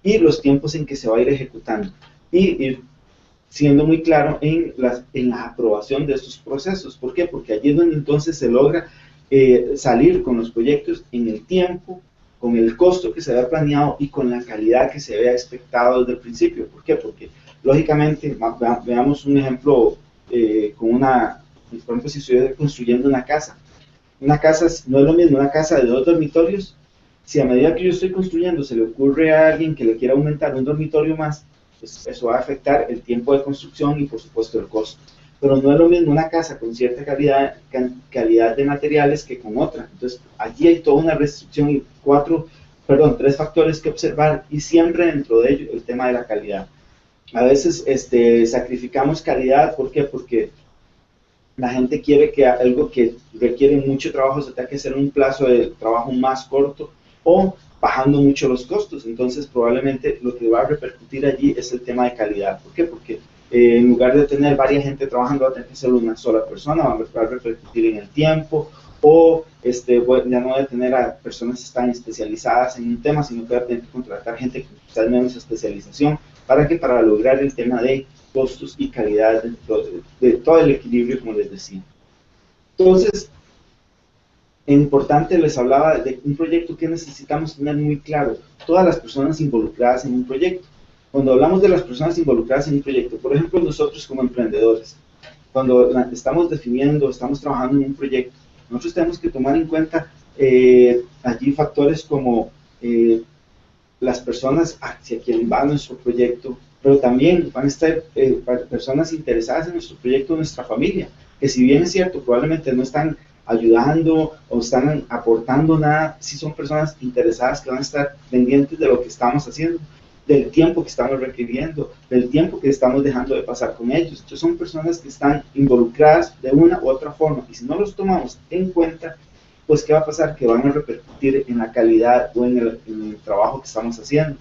y los tiempos en que se va a ir ejecutando, y ir siendo muy claro en la aprobación de estos procesos. ¿Por qué? Porque allí es donde entonces se logra salir con los proyectos en el tiempo, con el costo que se había planeado y con la calidad que se había expectado desde el principio. ¿Por qué? Porque lógicamente, veamos un ejemplo por ejemplo, si estoy construyendo una casa no es lo mismo una casa de 2 dormitorios. Si a medida que yo estoy construyendo se le ocurre a alguien que le quiera aumentar un dormitorio más, pues eso va a afectar el tiempo de construcción y por supuesto el costo. Pero no es lo mismo una casa con cierta calidad de materiales que con otra. Entonces allí hay toda una restricción y 3 factores que observar, y siempre dentro de ello el tema de la calidad. A veces sacrificamos calidad, ¿por qué? Porque la gente quiere que algo que requiere mucho trabajo se tenga que hacer en un plazo de trabajo más corto o bajando mucho los costos. Entonces probablemente lo que va a repercutir allí es el tema de calidad. ¿Por qué? Porque en lugar de tener varias gente trabajando, va a tener que ser una sola persona, va a repercutir en el tiempo, o ya no va a tener a personas tan especializadas en un tema, sino que va a tener que contratar gente con quizás menos especialización. Para lograr el tema de costos y calidad de todo el equilibrio, como les decía. Entonces, importante, les hablaba de un proyecto que necesitamos tener muy claro, todas las personas involucradas en un proyecto. Cuando hablamos de las personas involucradas en un proyecto, por ejemplo, nosotros como emprendedores, cuando estamos trabajando en un proyecto, nosotros tenemos que tomar en cuenta allí factores como las personas hacia quien va nuestro proyecto, pero también van a estar personas interesadas en nuestro proyecto, nuestra familia, que si bien es cierto, probablemente no están ayudando o están aportando nada, sí son personas interesadas que van a estar pendientes de lo que estamos haciendo, del tiempo que estamos requiriendo, del tiempo que estamos dejando de pasar con ellos. Entonces son personas que están involucradas de una u otra forma, y si no los tomamos en cuenta, pues ¿qué va a pasar? Que van a repercutir en la calidad o en el trabajo que estamos haciendo.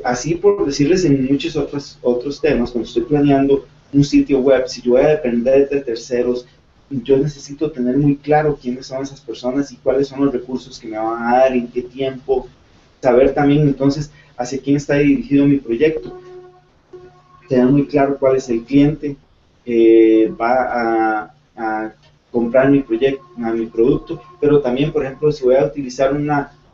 Así, por decirles, en muchos otros temas, cuando estoy planeando un sitio web, si yo voy a depender de terceros, yo necesito tener muy claro quiénes son esas personas y cuáles son los recursos que me van a dar, en qué tiempo, saber también entonces hacia quién está dirigido mi proyecto, tener muy claro cuál es el cliente, va a comprar mi producto, pero también, por ejemplo, si voy a utilizar un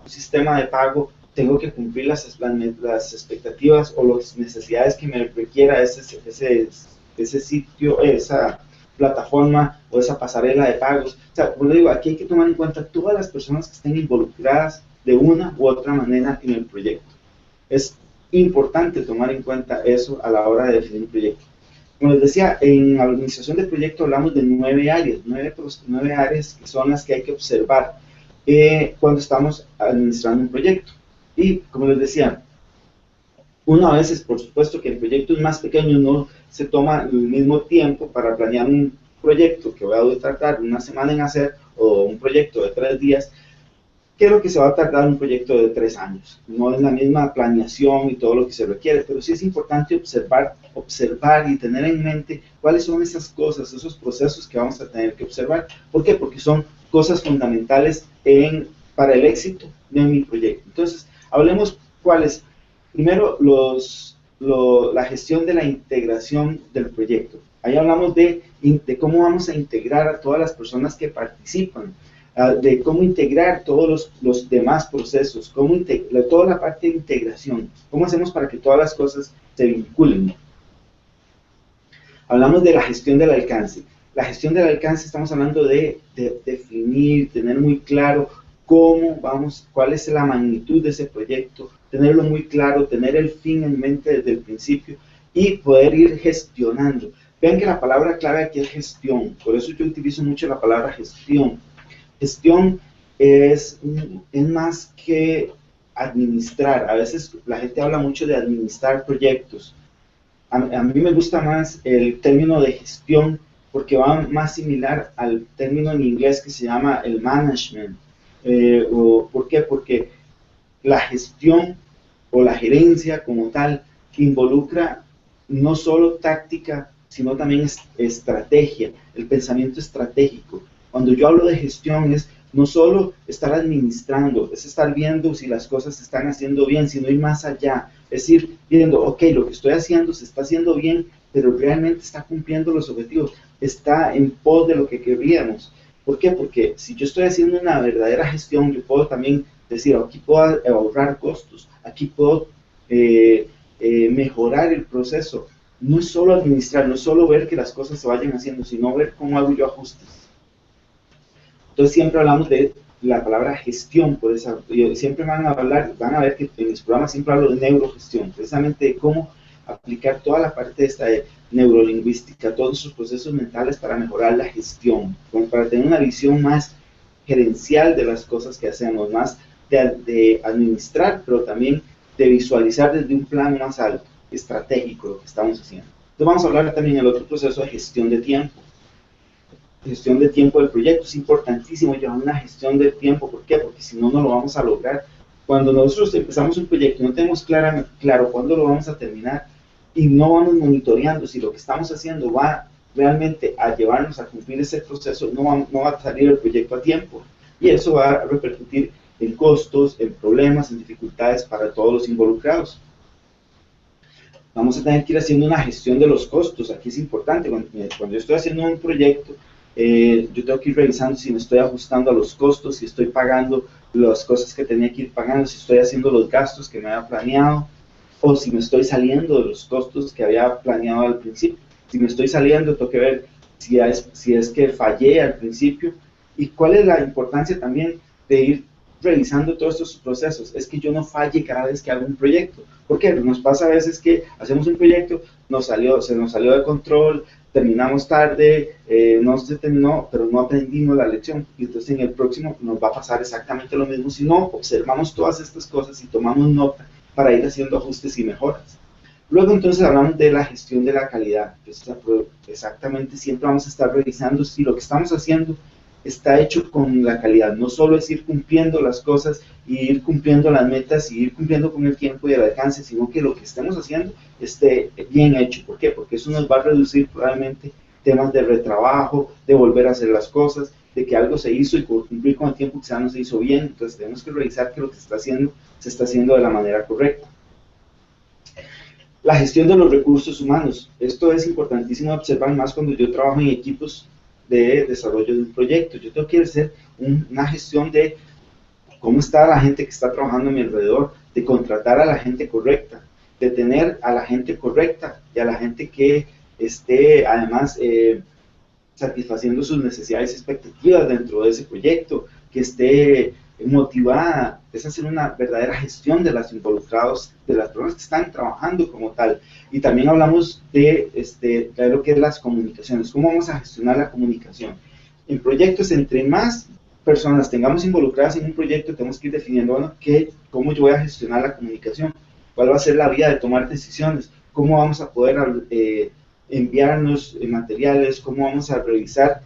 sistema de pago, tengo que cumplir las expectativas o las necesidades que me requiera ese sitio, esa plataforma o esa pasarela de pagos. O sea, como le digo, aquí hay que tomar en cuenta todas las personas que estén involucradas de una u otra manera en el proyecto. Es importante tomar en cuenta eso a la hora de definir un proyecto. Como les decía, en la administración de proyecto hablamos de 9 áreas, 9 áreas que son las que hay que observar cuando estamos administrando un proyecto. Y como les decía, uno a veces, por supuesto que en proyectos más pequeños no se toma el mismo tiempo para planear un proyecto que voy a tardar una semana en hacer, o un proyecto de 3 días, que lo que se va a tardar un proyecto de 3 años. No es la misma planeación y todo lo que se requiere, pero sí es importante observar y tener en mente cuáles son esas cosas, esos procesos que vamos a tener que observar. ¿Por qué? Porque son cosas fundamentales para el éxito de mi proyecto. Entonces, hablemos cuáles. Primero, la gestión de la integración del proyecto. Ahí hablamos de cómo vamos a integrar a todas las personas que participan, de cómo integrar todos los demás procesos, toda la parte de integración, cómo hacemos para que todas las cosas se vinculen. Hablamos de la gestión del alcance. La gestión del alcance estamos hablando de definir, tener muy claro cuál es la magnitud de ese proyecto, tenerlo muy claro, tener el fin en mente desde el principio y poder ir gestionando. Vean que la palabra clave aquí es gestión, por eso yo utilizo mucho la palabra gestión. Gestión es más que administrar. A veces la gente habla mucho de administrar proyectos. A mí me gusta más el término de gestión porque va más similar al término en inglés que se llama el management. ¿Por qué? Porque la gestión o la gerencia como tal involucra no solo táctica, sino también estrategia, el pensamiento estratégico. Cuando yo hablo de gestión es no solo estar administrando, es estar viendo si las cosas se están haciendo bien, sino ir más allá. Es ir viendo, ok, lo que estoy haciendo se está haciendo bien, pero realmente está cumpliendo los objetivos, está en pos de lo que queríamos. ¿Por qué? Porque si yo estoy haciendo una verdadera gestión, yo puedo también decir, aquí puedo ahorrar costos, aquí puedo mejorar el proceso. No es solo administrar, no es solo ver que las cosas se vayan haciendo, sino ver cómo hago yo ajustes. Entonces siempre hablamos de la palabra gestión, por eso siempre van a ver que en mis programas siempre hablo de neurogestión, precisamente de cómo aplicar toda la parte de esta de neurolingüística, todos esos procesos mentales para mejorar la gestión, para tener una visión más gerencial de las cosas que hacemos, más de administrar, pero también de visualizar desde un plano más alto, estratégico, lo que estamos haciendo. Entonces vamos a hablar también del otro proceso de gestión de tiempo. Gestión de tiempo del proyecto es importantísimo llevar una gestión del tiempo. ¿Por qué? Porque si no, no lo vamos a lograr. Cuando nosotros empezamos un proyecto y no tenemos claro cuándo lo vamos a terminar y no vamos monitoreando si lo que estamos haciendo va realmente a llevarnos a cumplir ese proceso, no va a salir el proyecto a tiempo. Y eso va a repercutir en costos, en problemas, en dificultades para todos los involucrados. Vamos a tener que ir haciendo una gestión de los costos. Aquí es importante, cuando yo estoy haciendo un proyecto, yo tengo que ir revisando si me estoy ajustando a los costos, si estoy pagando las cosas que tenía que ir pagando, si estoy haciendo los gastos que me había planeado, o si me estoy saliendo de los costos que había planeado al principio. Si me estoy saliendo, tengo que ver si es que fallé al principio, y cuál es la importancia también de ir revisando todos estos procesos. Es que yo no falle cada vez que hago un proyecto. ¿Por qué? Nos pasa a veces que hacemos un proyecto, se nos salió de control, terminamos tarde, no se terminó, pero no aprendimos la lección, y entonces en el próximo nos va a pasar exactamente lo mismo si no observamos todas estas cosas y tomamos nota para ir haciendo ajustes y mejoras. Luego entonces hablamos de la gestión de la calidad. Exactamente, siempre vamos a estar revisando si lo que estamos haciendo está hecho con la calidad. No solo es ir cumpliendo las cosas y ir cumpliendo las metas y ir cumpliendo con el tiempo y el alcance, sino que lo que estemos haciendo esté bien hecho. ¿Por qué? Porque eso nos va a reducir probablemente temas de retrabajo, de volver a hacer las cosas, de que algo se hizo y por cumplir con el tiempo quizás no se hizo bien. Entonces tenemos que revisar que lo que se está haciendo de la manera correcta. La gestión de los recursos humanos. Esto es importantísimo observar más cuando yo trabajo en equipos de desarrollo de un proyecto. Yo tengo que hacer una gestión de cómo está la gente que está trabajando a mi alrededor, de contratar a la gente correcta, de tener a la gente correcta y a la gente que esté además satisfaciendo sus necesidades y expectativas dentro de ese proyecto, que esté motivada. Es hacer una verdadera gestión de los involucrados, de las personas que están trabajando como tal. Y también hablamos de lo que es las comunicaciones, cómo vamos a gestionar la comunicación. En proyectos, entre más personas tengamos involucradas en un proyecto, tenemos que ir definiendo, bueno, cómo yo voy a gestionar la comunicación, cuál va a ser la vía de tomar decisiones, cómo vamos a poder enviarnos materiales, cómo vamos a revisar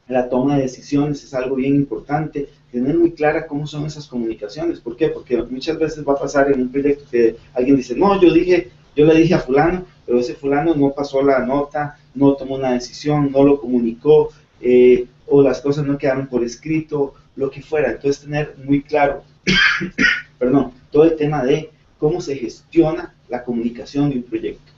la toma de decisiones. Es algo bien importante, tener muy clara cómo son esas comunicaciones. ¿Por qué? Porque muchas veces va a pasar en un proyecto que alguien dice, no, yo le dije a fulano, pero ese fulano no pasó la nota, no tomó una decisión, no lo comunicó, o las cosas no quedaron por escrito, lo que fuera. Entonces tener muy claro, perdón, todo el tema de cómo se gestiona la comunicación de un proyecto.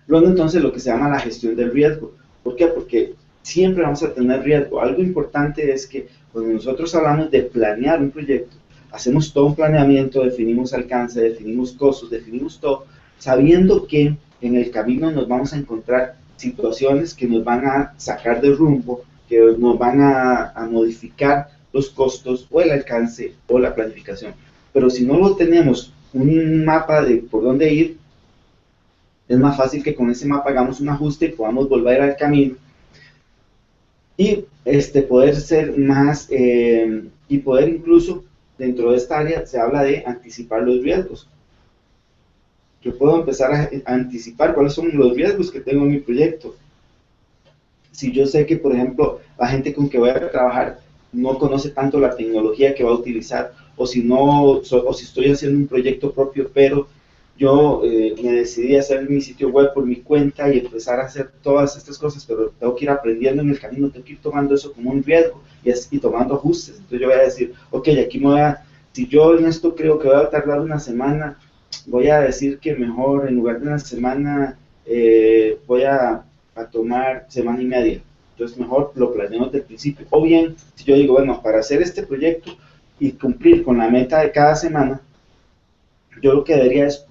Luego entonces lo que se llama la gestión del riesgo. ¿Por qué? Porque siempre vamos a tener riesgo. Algo importante es que cuando nosotros hablamos de planear un proyecto, hacemos todo un planeamiento, definimos alcance, definimos costos, definimos todo, sabiendo que en el camino nos vamos a encontrar situaciones que nos van a sacar de rumbo, que nos van a modificar los costos o el alcance o la planificación. Pero si no lo tenemos un mapa de por dónde ir, es más fácil que con ese mapa hagamos un ajuste y podamos volver al camino y poder ser más, y poder incluso, dentro de esta área se habla de anticipar los riesgos. Yo puedo empezar a anticipar cuáles son los riesgos que tengo en mi proyecto. Si yo sé que, por ejemplo, la gente con que voy a trabajar no conoce tanto la tecnología que va a utilizar, o si estoy haciendo un proyecto propio, pero yo me decidí a hacer mi sitio web por mi cuenta y empezar a hacer todas estas cosas, pero tengo que ir aprendiendo en el camino, tengo que ir tomando eso como un riesgo y tomando ajustes. Entonces yo voy a decir, ok, aquí si yo en esto creo que voy a tardar una semana, voy a decir que mejor en lugar de una semana voy a tomar semana y media. Entonces mejor lo planeo desde el principio. O bien, si yo digo, bueno, para hacer este proyecto y cumplir con la meta de cada semana, yo lo que debería es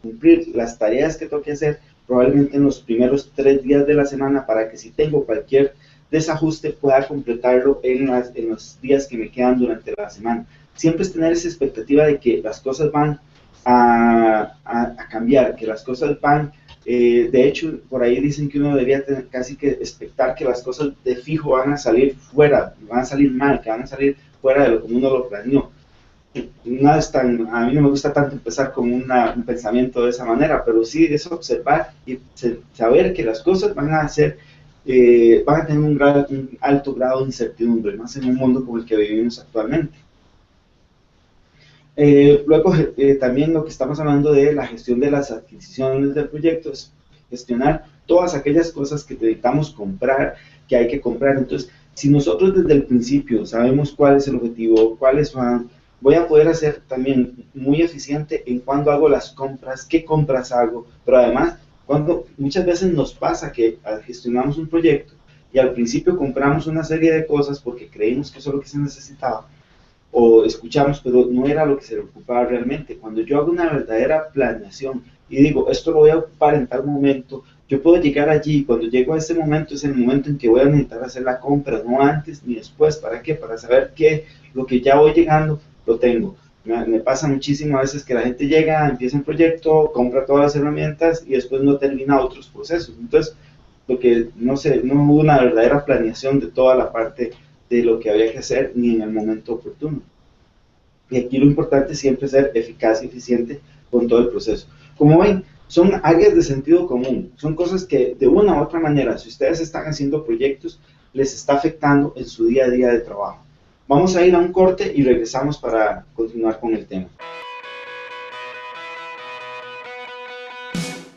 cumplir las tareas que tengo que hacer probablemente en los primeros 3 días de la semana, para que si tengo cualquier desajuste pueda completarlo en los días que me quedan durante la semana. Siempre es tener esa expectativa de que las cosas van a cambiar, que las cosas van, de hecho por ahí dicen que uno debería tener casi que expectar que las cosas de fijo van a salir mal, que van a salir fuera de lo que uno lo planeó. No es a mí no me gusta tanto empezar con un pensamiento de esa manera, pero sí es observar y saber que las cosas van a tener un alto grado de incertidumbre, más en un mundo como el que vivimos actualmente. Luego también lo que estamos hablando de la gestión de las adquisiciones del proyecto es gestionar todas aquellas cosas que necesitamos comprar, que hay que comprar. Entonces, si nosotros desde el principio sabemos cuál es el objetivo, voy a poder hacer también muy eficiente en cuándo hago las compras, qué compras hago, pero además, muchas veces nos pasa que gestionamos un proyecto y al principio compramos una serie de cosas porque creímos que eso es lo que se necesitaba, o escuchamos, pero no era lo que se le ocupaba realmente. Cuando yo hago una verdadera planeación y digo, esto lo voy a ocupar en tal momento, yo puedo llegar allí, y cuando llego a ese momento es el momento en que voy a necesitar hacer la compra, no antes ni después. ¿Para qué? Para saber que lo que ya voy llegando lo tengo. Me pasa muchísimo a veces que la gente llega, empieza un proyecto, compra todas las herramientas y después no termina otros procesos. Entonces, no hubo una verdadera planeación de toda la parte de lo que había que hacer ni en el momento oportuno. Y aquí lo importante es siempre ser eficaz y eficiente con todo el proceso. Como ven, son áreas de sentido común, son cosas que de una u otra manera, si ustedes están haciendo proyectos, les está afectando en su día a día de trabajo. Vamos a ir a un corte y regresamos para continuar con el tema.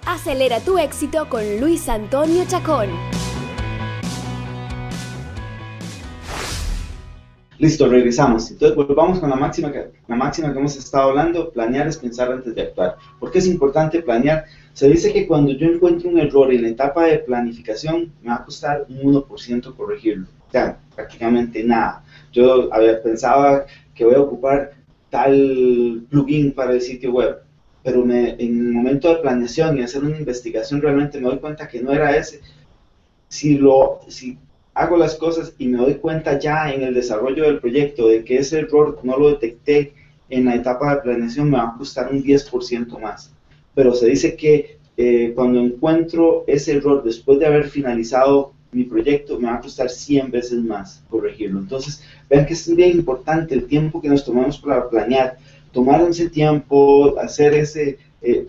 Acelera tu éxito con Luis Antonio Chacón. Listo, regresamos. Entonces volvamos con la máxima que hemos estado hablando. Planear es pensar antes de actuar. ¿Por qué es importante planear? Se dice que cuando yo encuentro un error en la etapa de planificación, me va a costar un 1% corregirlo. O sea, prácticamente nada. Yo pensaba que voy a ocupar tal plugin para el sitio web, pero en el momento de planeación y hacer una investigación realmente me doy cuenta que no era ese. Si hago las cosas y me doy cuenta ya en el desarrollo del proyecto de que ese error no lo detecté en la etapa de planeación, me va a costar un 10% más. Pero se dice que cuando encuentro ese error después de haber finalizado mi proyecto, me va a costar 100 veces más corregirlo. Entonces, vean que es bien importante el tiempo que nos tomamos para planear. Tomar ese tiempo, hacer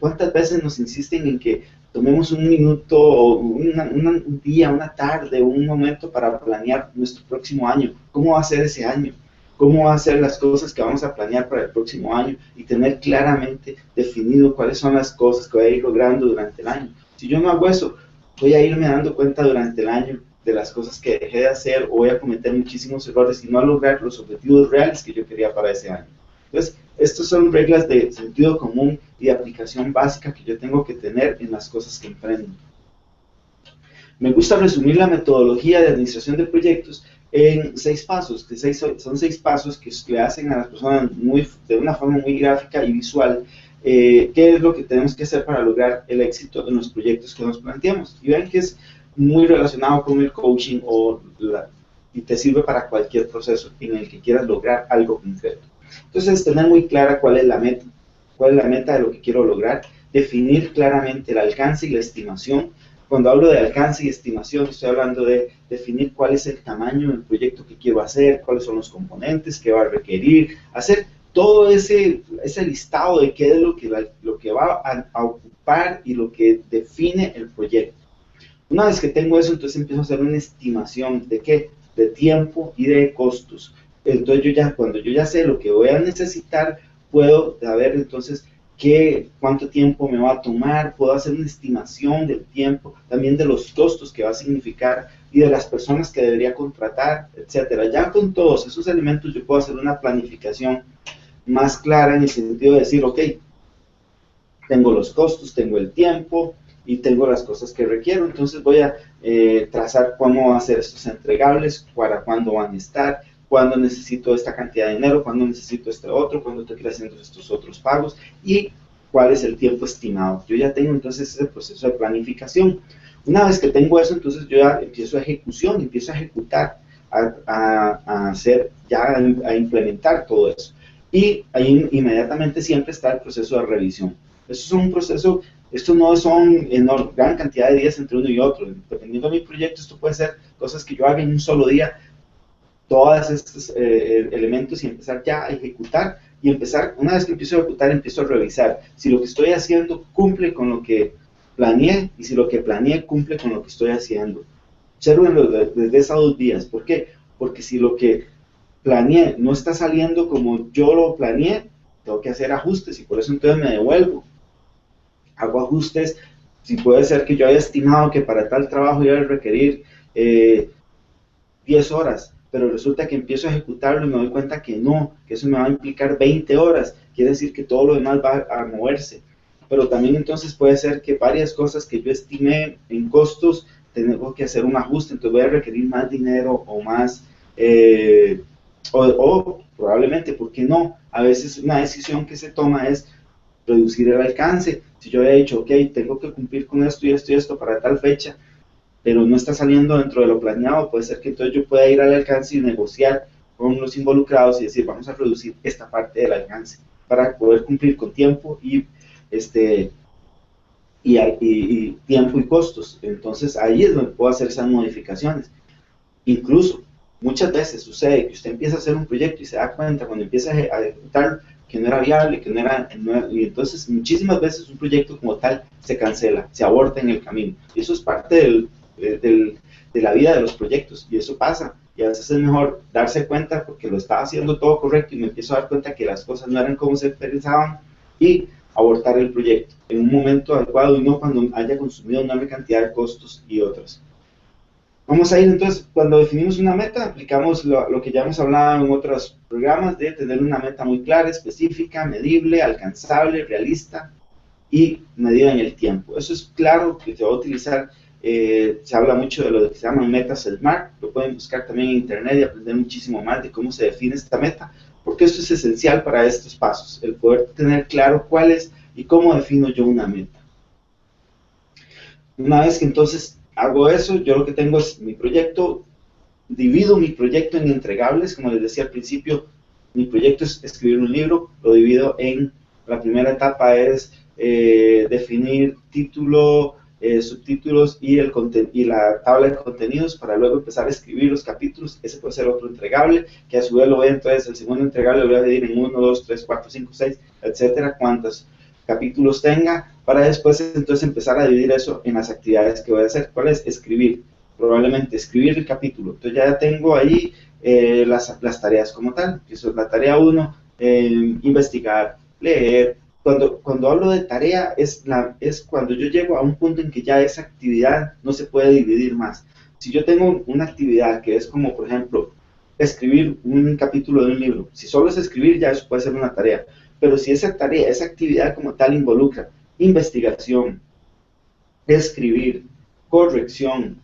¿cuántas veces nos insisten en que tomemos un minuto, o un día, una tarde, un momento para planear nuestro próximo año? ¿Cómo va a ser ese año? ¿Cómo va a ser las cosas que vamos a planear para el próximo año? Y tener claramente definido cuáles son las cosas que voy a ir logrando durante el año. Si yo no hago eso, voy a irme dando cuenta durante el año de las cosas que dejé de hacer, o voy a cometer muchísimos errores y no a lograr los objetivos reales que yo quería para ese año. Entonces, estas son reglas de sentido común y de aplicación básica que yo tengo que tener en las cosas que emprendo. Me gusta resumir la metodología de administración de proyectos en 6 pasos, que son 6 pasos que le hacen a las personas de una forma muy gráfica y visual qué es lo que tenemos que hacer para lograr el éxito en los proyectos que nos planteamos. Y ven que es muy relacionado con el coaching y te sirve para cualquier proceso en el que quieras lograr algo concreto. Entonces, tener muy clara cuál es la meta de lo que quiero lograr, definir claramente el alcance y la estimación. Cuando hablo de alcance y estimación, estoy hablando de definir cuál es el tamaño del proyecto que quiero hacer, cuáles son los componentes que va a requerir, hacer todo ese listado de qué es lo que va a ocupar y lo que define el proyecto. Una vez que tengo eso, entonces empiezo a hacer una estimación de qué, de tiempo y de costos. Entonces cuando yo ya sé lo que voy a necesitar, puedo saber entonces cuánto tiempo me va a tomar, puedo hacer una estimación del tiempo, también de los costos que va a significar y de las personas que debería contratar, etcétera. Ya con todos esos elementos yo puedo hacer una planificación más clara en el sentido de decir, ok, tengo los costos, tengo el tiempo y tengo las cosas que requiero, entonces voy a trazar cómo van a ser estos entregables, para cuándo van a estar, cuándo necesito esta cantidad de dinero, cuándo necesito este otro, cuándo estoy haciendo estos otros pagos y cuál es el tiempo estimado. Yo ya tengo entonces ese proceso de planificación. Una vez que tengo eso, entonces yo ya empiezo a ejecutar, a implementar todo eso. Y ahí inmediatamente siempre está el proceso de revisión. Eso es un proceso, esto no son gran cantidad de días entre uno y otro. Dependiendo de mi proyecto, esto puede ser cosas que yo haga en un solo día, todos estos elementos y empezar ya a ejecutar y una vez que empiezo a ejecutar, empiezo a revisar si lo que estoy haciendo cumple con lo que planeé y si lo que planeé cumple con lo que estoy haciendo. Observenlo desde esos 2 días. ¿Por qué? Porque si lo que planeé no está saliendo como yo lo planeé, tengo que hacer ajustes y por eso entonces me devuelvo. Hago ajustes, si puede ser que yo haya estimado que para tal trabajo iba a requerir 10 horas, pero resulta que empiezo a ejecutarlo y me doy cuenta que no, que eso me va a implicar 20 horas, quiere decir que todo lo demás va a moverse. Pero también entonces puede ser que varias cosas que yo estimé en costos, tengo que hacer un ajuste, entonces voy a requerir más dinero o más, o probablemente, ¿por qué no? A veces una decisión que se toma es reducir el alcance. Si yo había dicho, ok, tengo que cumplir con esto y esto y esto para tal fecha, pero no está saliendo dentro de lo planeado, puede ser que entonces yo pueda ir al alcance y negociar con los involucrados y decir, vamos a reducir esta parte del alcance para poder cumplir con tiempo y tiempo y costos. Entonces ahí es donde puedo hacer esas modificaciones. Incluso muchas veces sucede que usted empieza a hacer un proyecto y se da cuenta cuando empieza a ejecutarlo que no era viable, y entonces muchísimas veces un proyecto como tal se cancela, se aborta en el camino. Y eso es parte de la vida de los proyectos, y eso pasa. Y a veces es mejor darse cuenta porque lo estaba haciendo todo correcto y me empiezo a dar cuenta que las cosas no eran como se pensaban y abortar el proyecto en un momento adecuado y no cuando haya consumido una enorme cantidad de costos y otros. Vamos a ir entonces, cuando definimos una meta, aplicamos lo que ya hemos hablado en otros programas de tener una meta muy clara, específica, medible, alcanzable, realista y medida en el tiempo. Eso es claro que se va a utilizar, se habla mucho de lo que se llaman metas SMART, lo pueden buscar también en internet y aprender muchísimo más de cómo se define esta meta, porque esto es esencial para estos pasos, el poder tener claro cuál es y cómo defino yo una meta. Una vez que entonces hago eso, yo lo que tengo es mi proyecto, divido mi proyecto en entregables, como les decía al principio, mi proyecto es escribir un libro, lo divido en, la primera etapa es definir título, subtítulos y la tabla de contenidos para luego empezar a escribir los capítulos. Ese puede ser otro entregable, que a su vez lo voy a, entonces el segundo entregable lo voy a dividir en 1, 2, 3, 4, 5, 6, etcétera, cuántos capítulos tenga, para después entonces empezar a dividir eso en las actividades que voy a hacer. ¿Cuál es? Escribir, probablemente escribir el capítulo. Entonces ya tengo ahí las tareas como tal. Eso es la tarea 1, investigar, leer. Cuando hablo de tarea es cuando yo llego a un punto en que ya esa actividad no se puede dividir más. Si yo tengo una actividad que es como, por ejemplo, escribir un capítulo de un libro. Si solo es escribir, ya eso puede ser una tarea. Pero si esa tarea, esa actividad como tal involucra investigación, escribir, corrección,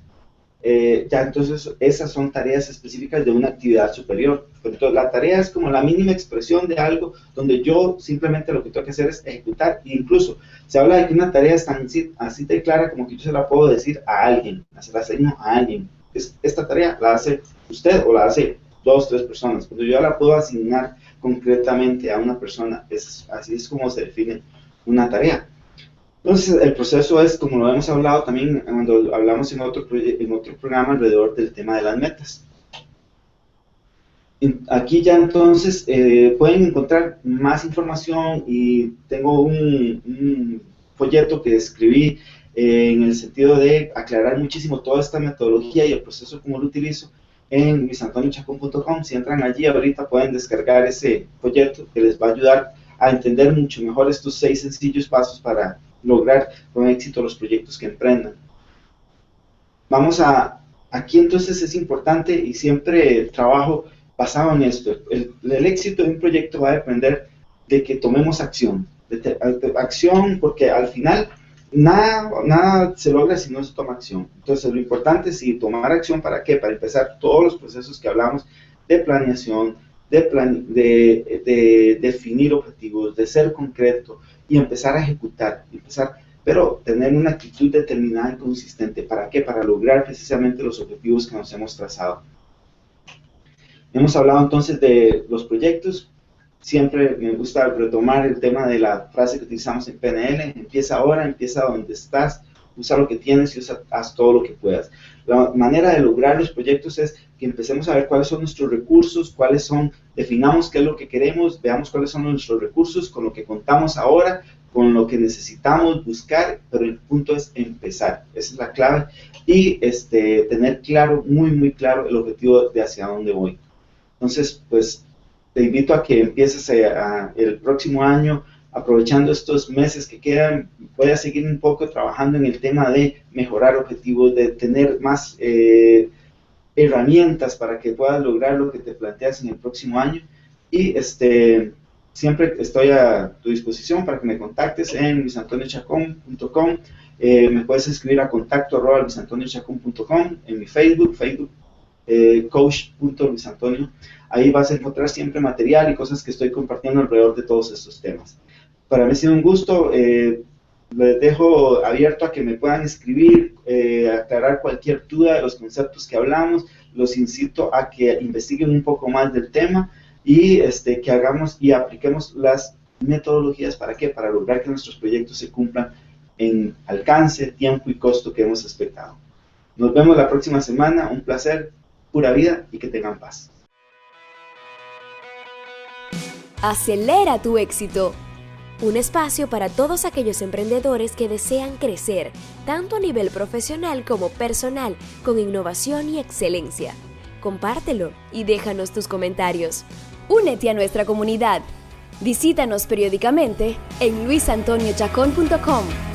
ya entonces esas son tareas específicas de una actividad superior. Entonces la tarea es como la mínima expresión de algo donde yo simplemente lo que tengo que hacer es ejecutar. E incluso se habla de que una tarea es tan así de clara como que yo se la puedo decir a alguien, se la asigno a alguien. Esta tarea la hace usted o la hace 2, 3 personas, pero yo la puedo asignar concretamente a una persona. Así es como se define una tarea. Entonces, el proceso es, como lo hemos hablado también cuando hablamos en otro programa alrededor del tema de las metas. Aquí ya entonces pueden encontrar más información y tengo un folleto que escribí en el sentido de aclarar muchísimo toda esta metodología y el proceso como lo utilizo en luisantoniochacon.com. Si entran allí ahorita pueden descargar ese folleto que les va a ayudar a entender mucho mejor estos 6 sencillos pasos para lograr con éxito los proyectos que emprendan. Aquí entonces es importante y siempre trabajo basado en esto. El éxito de un proyecto va a depender de que tomemos acción. Acción porque al final nada se logra si no se toma acción. Entonces lo importante es tomar acción. ¿Para qué? Para empezar todos los procesos que hablamos de planeación, de definir objetivos, de ser concreto y empezar a ejecutar, pero tener una actitud determinada y consistente. ¿Para qué? Para lograr precisamente los objetivos que nos hemos trazado. Hemos hablado entonces de los proyectos. Siempre me gusta retomar el tema de la frase que utilizamos en PNL: empieza ahora, empieza donde estás, usa lo que tienes y haz todo lo que puedas. La manera de lograr los proyectos es que empecemos a ver cuáles son nuestros recursos, definamos qué es lo que queremos, veamos cuáles son nuestros recursos, con lo que contamos ahora, con lo que necesitamos buscar, pero el punto es empezar, esa es la clave, y tener claro, muy claro el objetivo de hacia dónde voy. Entonces, pues, te invito a que empieces el próximo año, aprovechando estos meses que quedan, voy a seguir un poco trabajando en el tema de mejorar objetivos, de tener más herramientas para que puedas lograr lo que te planteas en el próximo año. Y siempre estoy a tu disposición para que me contactes en luisantoniochacon.com. Me puedes escribir a contacto@luisantoniochacon.com, en mi Facebook, coach.luisantonio. Ahí vas a encontrar siempre material y cosas que estoy compartiendo alrededor de todos estos temas. Para mí ha sido un gusto. Les dejo abierto a que me puedan escribir, aclarar cualquier duda de los conceptos que hablamos. Los incito a que investiguen un poco más del tema y que hagamos y apliquemos las metodologías. ¿Para qué? Para lograr que nuestros proyectos se cumplan en alcance, tiempo y costo que hemos expectado. Nos vemos la próxima semana. Un placer, pura vida y que tengan paz. Acelera tu éxito. Un espacio para todos aquellos emprendedores que desean crecer, tanto a nivel profesional como personal, con innovación y excelencia. Compártelo y déjanos tus comentarios. Únete a nuestra comunidad. Visítanos periódicamente en luisantoniochacon.com.